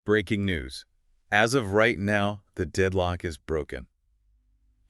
Breaking news. As of right now, the deadlock is broken.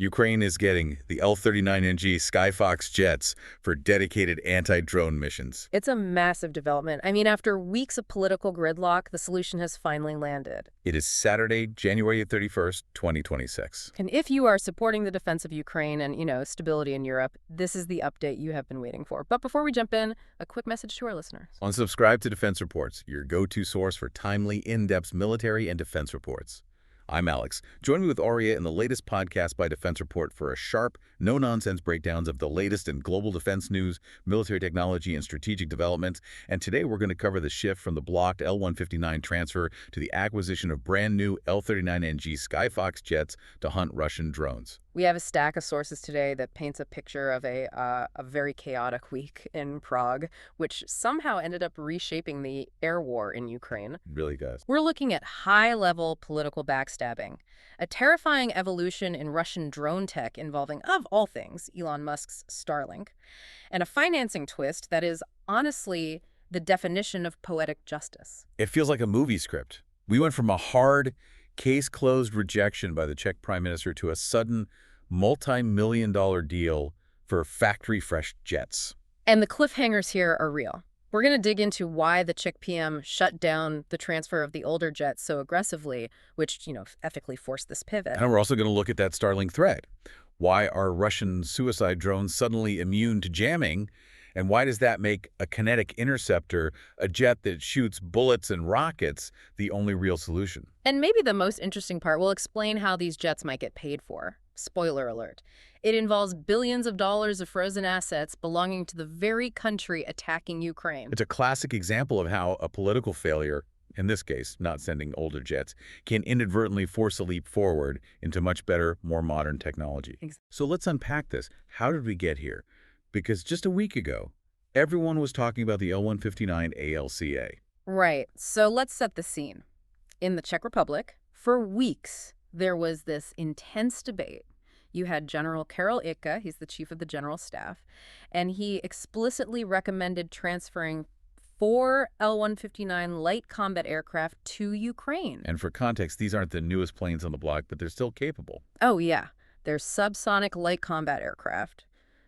Ukraine is getting the L-39NG Skyfox jets for dedicated anti-drone missions. It's a massive development. I mean, after weeks of political gridlock, the solution has finally landed. It is Saturday, January 31st, 2026. And if you are supporting the defense of Ukraine and, stability in Europe, this is the update you have been waiting for. But before we jump in, a quick message to our listeners. Unsubscribe to Defense Reports, your go-to source for timely, in-depth military and defense reports. I'm Alex. Join me with Aria in the latest podcast by Defense Report for a sharp, no-nonsense breakdowns of the latest in global defense news, military technology, and strategic developments. And today we're going to cover the shift from the blocked L-159 transfer to the acquisition of brand-new L-39NG Skyfox jets to hunt Russian drones. We have a stack of sources today that paints a picture of a very chaotic week in Prague, which somehow ended up reshaping the air war in Ukraine. It really does. We're looking at high-level political backstabbing, a terrifying evolution in Russian drone tech involving, of all things, Elon Musk's Starlink, and a financing twist that is honestly the definition of poetic justice. It feels like a movie script. We went from a hard, case-closed rejection by the Czech Prime Minister to a sudden, multi-million-dollar deal for factory-fresh jets. And the cliffhangers here are real. We're going to dig into why the Czech PM shut down the transfer of the older jets so aggressively, which, ethically forced this pivot. And we're also going to look at that Starlink threat. Why are Russian suicide drones suddenly immune to jamming? And why does that make a kinetic interceptor, a jet that shoots bullets and rockets, the only real solution? And maybe the most interesting part, we'll explain how these jets might get paid for. Spoiler alert. It involves billions of dollars of frozen assets belonging to the very country attacking Ukraine. It's a classic example of how a political failure, in this case, not sending older jets, can inadvertently force a leap forward into much better, more modern technology. So let's unpack this. How did we get here? Because just a week ago, everyone was talking about the L-159 ALCA. Right. So let's set the scene. In the Czech Republic, for weeks, there was this intense debate. You had General Karel Ika, he's the chief of the general staff, and he explicitly recommended transferring 4 L-159 light combat aircraft to Ukraine. And for context, these aren't the newest planes on the block, but they're still capable. Oh, yeah. They're subsonic light combat aircraft.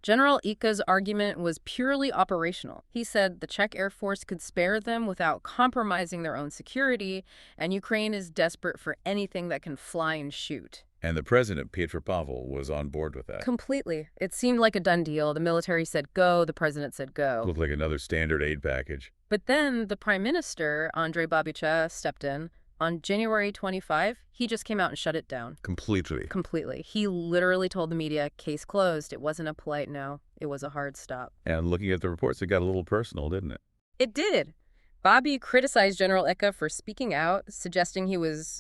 General Ika's argument was purely operational. He said the Czech Air Force could spare them without compromising their own security, and Ukraine is desperate for anything that can fly and shoot. And the president, Petr Pavel, was on board with that. Completely. It seemed like a done deal. The military said go, the president said go. Looked like another standard aid package. But then the prime minister, Andrej Babiša, stepped in. On January 25, he just came out and shut it down. Completely. He literally told the media, case closed. It wasn't a polite no. It was a hard stop. And looking at the reports, it got a little personal, didn't it? It did. Bobby criticized General Ika for speaking out, suggesting he was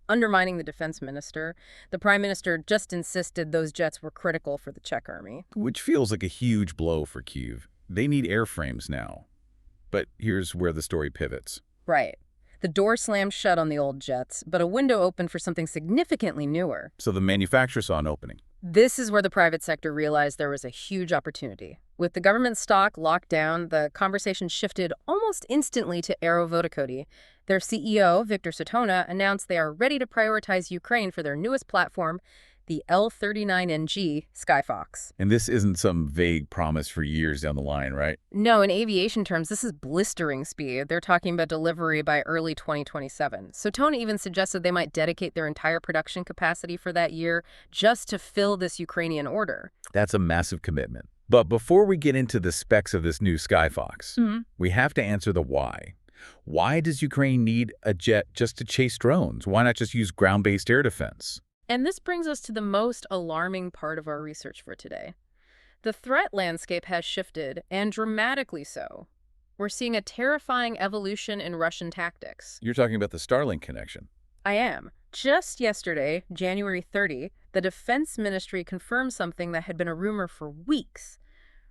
undermining the defense minister. The prime minister just insisted those jets were critical for the Czech army. Which feels like a huge blow for Kyiv. They need airframes now. But here's where the story pivots. Right. The door slammed shut on the old jets, but a window opened for something significantly newer. So the manufacturer saw an opening. This is where the private sector realized there was a huge opportunity. With the government stock locked down, the conversation shifted almost instantly to Aerovoticody. Their CEO, Victor Sotona, announced they are ready to prioritize Ukraine for their newest platform, the L-39NG Skyfox. And this isn't some vague promise for years down the line, right? No, in aviation terms, this is blistering speed. They're talking about delivery by early 2027. Sotona even suggested they might dedicate their entire production capacity for that year just to fill this Ukrainian order. That's a massive commitment. But before we get into the specs of this new Skyfox, we have to answer the why. Why does Ukraine need a jet just to chase drones? Why not just use ground-based air defense? And this brings us to the most alarming part of our research for today. The threat landscape has shifted, and dramatically so. We're seeing a terrifying evolution in Russian tactics. You're talking about the Starlink connection. I am. Just yesterday, January 30, the Defense Ministry confirmed something that had been a rumor for weeks.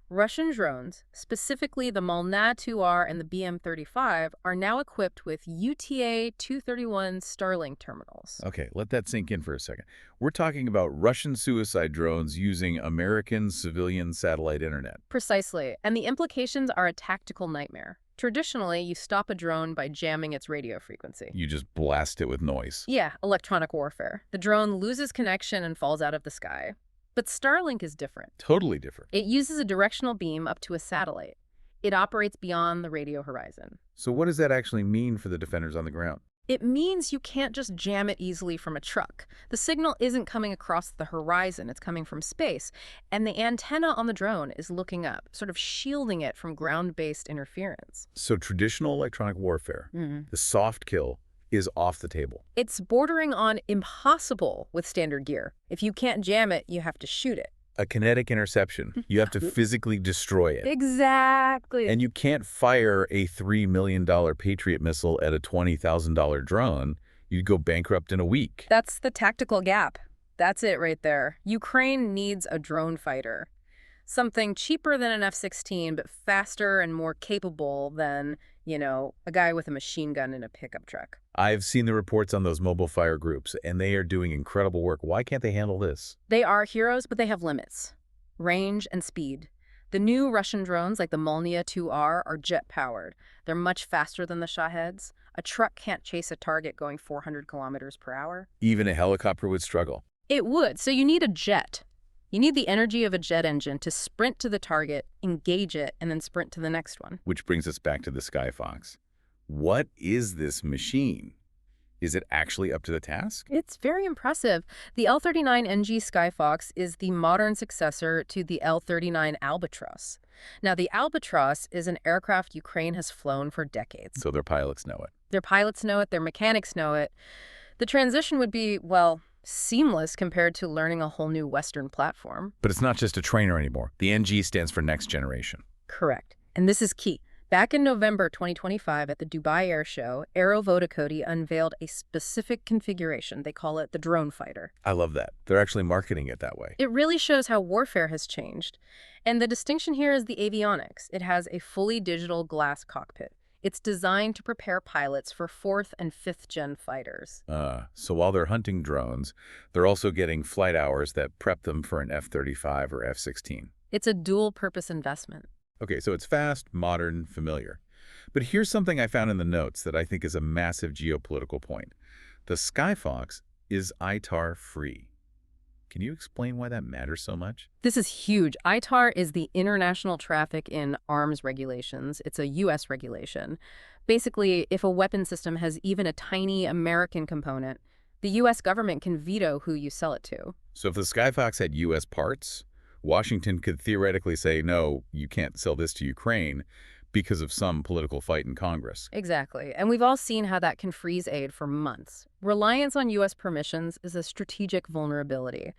Russian drones, specifically the Molna-2R and the BM-35, are now equipped with UTA-231 Starlink terminals. Okay, let that sink in for a second. We're talking about Russian suicide drones using American civilian satellite internet. Precisely, and the implications are a tactical nightmare. Traditionally, you stop a drone by jamming its radio frequency. You just blast it with noise. Yeah, electronic warfare. The drone loses connection and falls out of the sky. But Starlink is different. Totally different. It uses a directional beam up to a satellite. It operates beyond the radio horizon. So what does that actually mean for the defenders on the ground? It means you can't just jam it easily from a truck. The signal isn't coming across the horizon, it's coming from space. And the antenna on the drone is looking up, sort of shielding it from ground-based interference. So traditional electronic warfare, the soft kill, is off the table. It's bordering on impossible with standard gear. If you can't jam it, you have to shoot it. A kinetic interception. You have to physically destroy it. Exactly. And you can't fire a $3 million Patriot missile at a $20,000 drone. You'd go bankrupt in a week. That's the tactical gap. That's it right there. Ukraine needs a drone fighter. Something cheaper than an F-16, but faster and more capable than, a guy with a machine gun in a pickup truck. I've seen the reports on those mobile fire groups, and they are doing incredible work. Why can't they handle this? They are heroes, but they have limits. Range and speed. The new Russian drones, like the Molniya 2R, are jet-powered. They're much faster than the Shaheds. A truck can't chase a target going 400 kilometers per hour. Even a helicopter would struggle. It would, so you need a jet. You need the energy of a jet engine to sprint to the target, engage it, and then sprint to the next one. Which brings us back to the Skyfox. What is this machine? Is it actually up to the task? It's very impressive. The L-39NG Skyfox is the modern successor to the L-39 Albatross. Now, the Albatross is an aircraft Ukraine has flown for decades. So their pilots know it. Their pilots know it, their mechanics know it. The transition would be, seamless compared to learning a whole new Western platform. But it's not just a trainer anymore. The NG stands for next generation. Correct. And this is key. Back in November 2025 at the Dubai Air Show, Aero Vodacoti unveiled a specific configuration. They call it the drone fighter. I love that. They're actually marketing it that way. It really shows how warfare has changed. And the distinction here is the avionics. It has a fully digital glass cockpit. It's designed to prepare pilots for 4th and 5th gen fighters. So while they're hunting drones, they're also getting flight hours that prep them for an F-35 or F-16. It's a dual-purpose investment. Okay, so it's fast, modern, familiar. But here's something I found in the notes that I think is a massive geopolitical point. The Skyfox is ITAR-free. Can you explain why that matters so much? This is huge. ITAR is the International Traffic in Arms Regulations. It's a U.S. regulation. Basically, if a weapon system has even a tiny American component, the U.S. government can veto who you sell it to. So if the Skyfox had U.S. parts, Washington could theoretically say, no, you can't sell this to Ukraine because of some political fight in Congress. Exactly. And we've all seen how that can freeze aid for months. Reliance on U.S. permissions is a strategic vulnerability.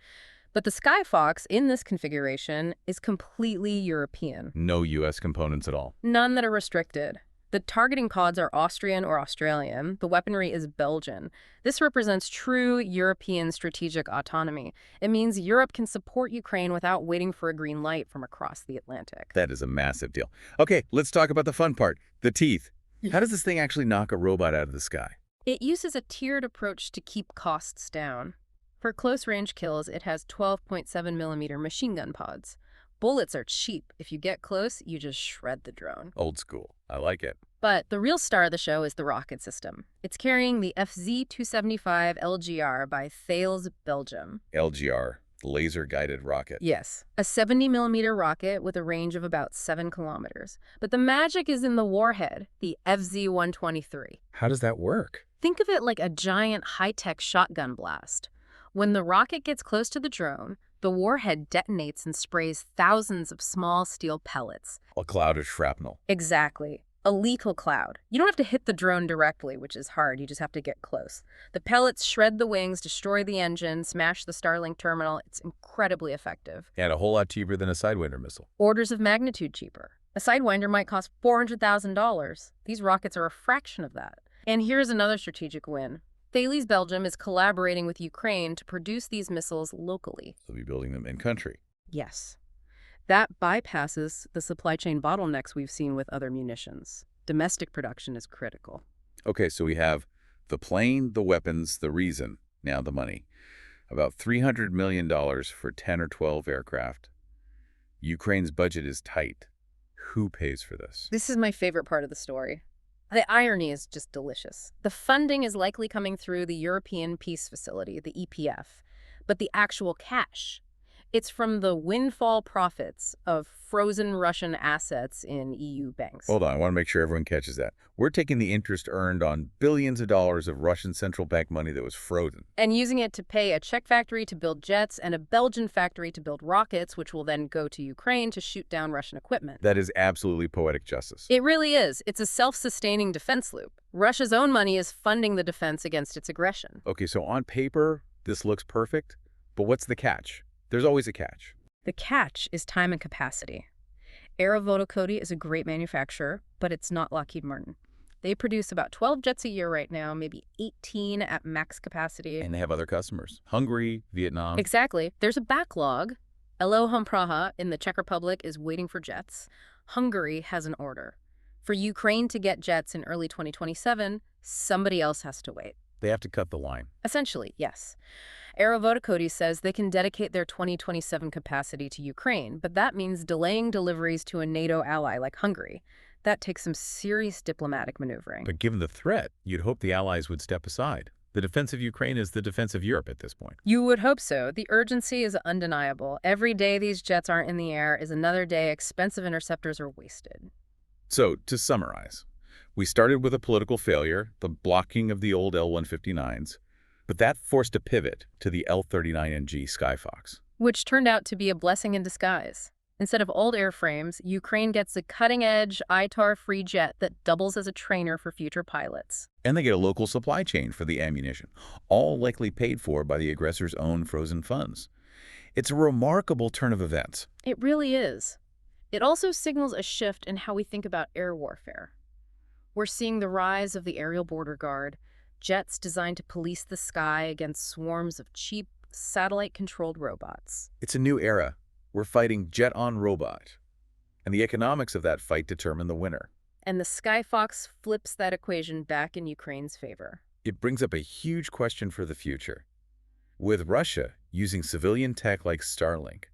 But the Skyfox in this configuration is completely European. No U.S. components at all. None that are restricted. The targeting pods are Austrian or Australian. The weaponry is Belgian. This represents true European strategic autonomy. It means Europe can support Ukraine without waiting for a green light from across the Atlantic. That is a massive deal. Okay, let's talk about the fun part, the teeth. How does this thing actually knock a robot out of the sky? It uses a tiered approach to keep costs down. For close-range kills, it has 12.7mm machine gun pods. Bullets are cheap. If you get close, you just shred the drone. Old school. I like it. But the real star of the show is the rocket system. It's carrying the FZ-275 LGR by Thales, Belgium. LGR, laser-guided rocket. Yes, a 70mm rocket with a range of about 7 kilometers. But the magic is in the warhead, the FZ-123. How does that work? Think of it like a giant high-tech shotgun blast. When the rocket gets close to the drone, the warhead detonates and sprays thousands of small steel pellets. A cloud of shrapnel. Exactly. A lethal cloud. You don't have to hit the drone directly, which is hard. You just have to get close. The pellets shred the wings, destroy the engine, smash the Starlink terminal. It's incredibly effective. And a whole lot cheaper than a Sidewinder missile. Orders of magnitude cheaper. A Sidewinder might cost $400,000. These rockets are a fraction of that. And here's another strategic win. Thales, Belgium is collaborating with Ukraine to produce these missiles locally. They'll be building them in country. Yes. That bypasses the supply chain bottlenecks we've seen with other munitions. Domestic production is critical. Okay, so we have the plane, the weapons, the reason, now the money. About $300 million for 10 or 12 aircraft. Ukraine's budget is tight. who pays for this? This is my favorite part of the story. The irony is just delicious. The funding is likely coming through the European Peace Facility, the EPF, but the actual cash, it's from the windfall profits of frozen Russian assets in EU banks. Hold on, I want to make sure everyone catches that. We're taking the interest earned on billions of dollars of Russian central bank money that was frozen. And using it to pay a Czech factory to build jets and a Belgian factory to build rockets, which will then go to Ukraine to shoot down Russian equipment. That is absolutely poetic justice. It really is. It's a self-sustaining defense loop. Russia's own money is funding the defense against its aggression. Okay, so on paper, this looks perfect, but what's the catch? There's always a catch. The catch is time and capacity. Aviation is a great manufacturer, but it's not Lockheed Martin. They produce about 12 jets a year right now, maybe 18 at max capacity. And they have other customers. Hungary, Vietnam. Exactly. There's a backlog. L-39NG Praha in the Czech Republic is waiting for jets. Hungary has an order. For Ukraine to get jets in early 2027, somebody else has to wait. They have to cut the line. Essentially, yes. Aviation says they can dedicate their 2027 capacity to Ukraine, but that means delaying deliveries to a NATO ally like Hungary. That takes some serious diplomatic maneuvering. But given the threat, you'd hope the allies would step aside. The defense of Ukraine is the defense of Europe at this point. You would hope so. The urgency is undeniable. Every day these jets aren't in the air is another day expensive interceptors are wasted. So, to summarize, we started with a political failure, the blocking of the old L-159s, but that forced a pivot to the L-39NG Skyfox. Which turned out to be a blessing in disguise. Instead of old airframes, Ukraine gets a cutting-edge, ITAR-free jet that doubles as a trainer for future pilots. And they get a local supply chain for the ammunition, all likely paid for by the aggressor's own frozen funds. It's a remarkable turn of events. It really is. It also signals a shift in how we think about air warfare. We're seeing the rise of the aerial border guard, jets designed to police the sky against swarms of cheap, satellite-controlled robots. It's a new era. We're fighting jet-on-robot. And the economics of that fight determine the winner. And the Skyfox flips that equation back in Ukraine's favor. It brings up a huge question for the future. With Russia using civilian tech like Starlink,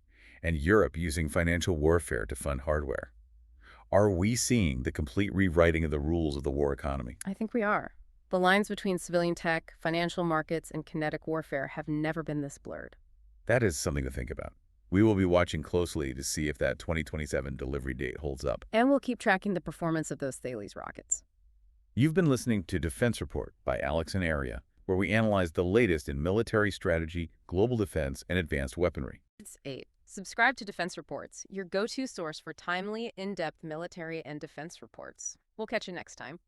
and Europe using financial warfare to fund hardware, are we seeing the complete rewriting of the rules of the war economy? I think we are. The lines between civilian tech, financial markets, and kinetic warfare have never been this blurred. That is something to think about. We will be watching closely to see if that 2027 delivery date holds up. And we'll keep tracking the performance of those Thales rockets. You've been listening to Defense Report by Alex and Aria, where we analyze the latest in military strategy, global defense, and advanced weaponry. It's 8. Subscribe to Defense Reports, your go-to source for timely, in-depth military and defense reports. We'll catch you next time.